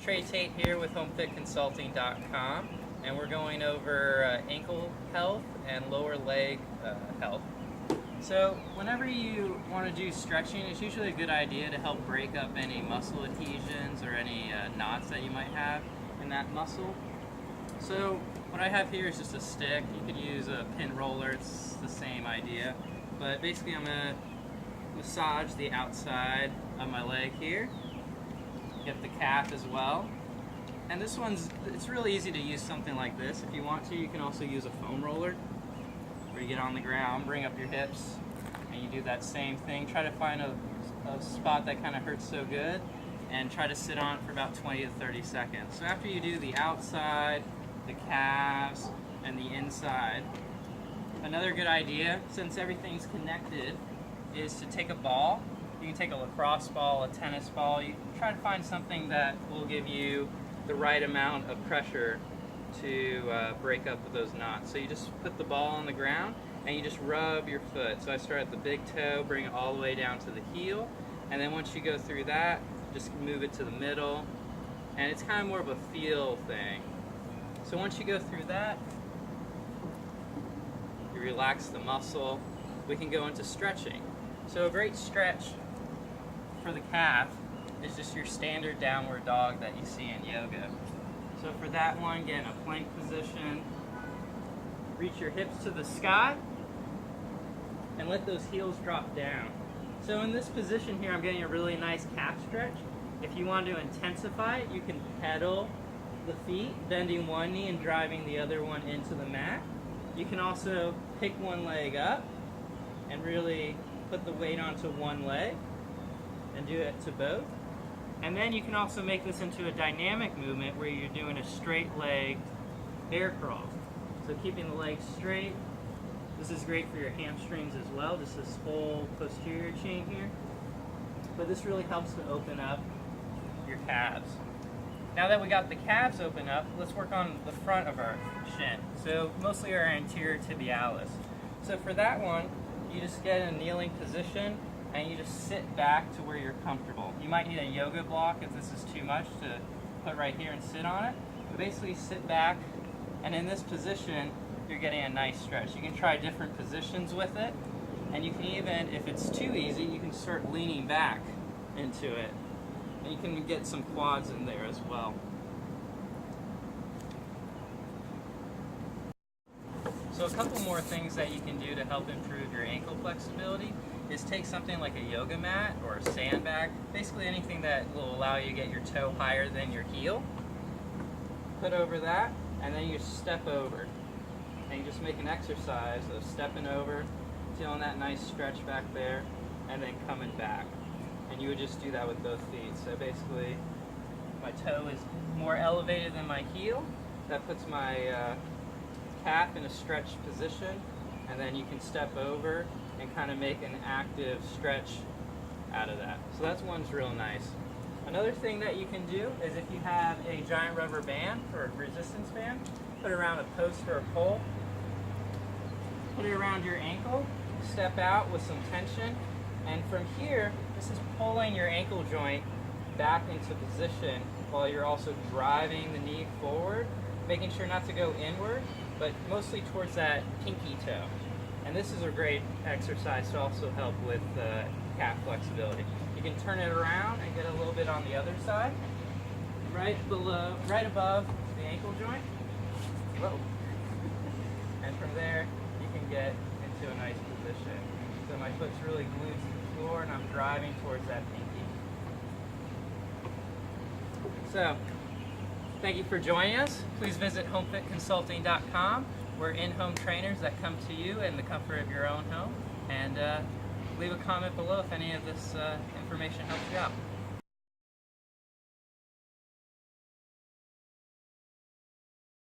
Trey Tate here with HomeFitConsulting.com, and we're going over ankle health and lower leg health. So whenever you want to do stretching, it's usually a good idea to help break up any muscle adhesions or any knots that you might have in that muscle. So what I have here is just a stick. You could use a pin roller, it's the same idea. But basically I'm going to massage the outside of my leg here. Get the calf as well. And this it's really easy to use something like this. If you want to, you can also use a foam roller where you get on the ground, bring up your hips, and you do that same thing. Try to find a spot that kind of hurts so good and try to sit on it for about 20 to 30 seconds. So after you do the outside, the calves, and the inside, another good idea, since everything's connected, is to take a ball. You can take a lacrosse ball, a tennis ball. You try to find something that will give you the right amount of pressure to break up those knots. So you just put the ball on the ground and you just rub your foot. So I start at the big toe, bring it all the way down to the heel, and then once you go through that, just move it to the middle, and it's kind of more of a feel thing. So once you go through that, you relax the muscle, we can go into stretching. So a great stretch for the calf is just your standard downward dog that you see in yoga. So for that one, get in a plank position, reach your hips to the sky, and let those heels drop down. So in this position here, I'm getting a really nice calf stretch. If you want to intensify it, you can pedal the feet, bending one knee and driving the other one into the mat. You can also pick one leg up and really put the weight onto one leg and do it to both. And then you can also make this into a dynamic movement where you're doing a straight leg bear crawl. So keeping the legs straight. This is great for your hamstrings as well, just this whole posterior chain here. But this really helps to open up your calves. Now that we got the calves open up, let's work on the front of our shin. So mostly our anterior tibialis. So for that one, you just get in a kneeling position and you just sit back to where you're comfortable. You might need a yoga block if this is too much to put right here and sit on it. But basically sit back, and in this position, you're getting a nice stretch. You can try different positions with it, and you can even, if it's too easy, you can start leaning back into it. And you can get some quads in there as well. So a couple more things that you can do to help improve your ankle flexibility is take something like a yoga mat or a sandbag, basically anything that will allow you to get your toe higher than your heel. Put over that, and then you step over. And you just make an exercise of stepping over, feeling that nice stretch back there, and then coming back. And you would just do that with both feet. So basically, my toe is more elevated than my heel. That puts my calf in a stretched position, and then you can step over and kind of make an active stretch out of that. So that's one's real nice. Another thing that you can do is if you have a giant rubber band or a resistance band, put it around a post or a pole, put it around your ankle, step out with some tension, and from here, this is pulling your ankle joint back into position while you're also driving the knee forward, making sure not to go inward, but mostly towards that pinky toe. And this is a great exercise to also help with calf flexibility. You can turn it around and get a little bit on the other side, right above the ankle joint. Whoa. And from there, you can get into a nice position. So my foot's really glued to the floor and I'm driving towards that pinky. So, thank you for joining us. Please visit HomeFitConsulting.com. We're in-home trainers that come to you in the comfort of your own home. And leave a comment below if any of this information helps you out.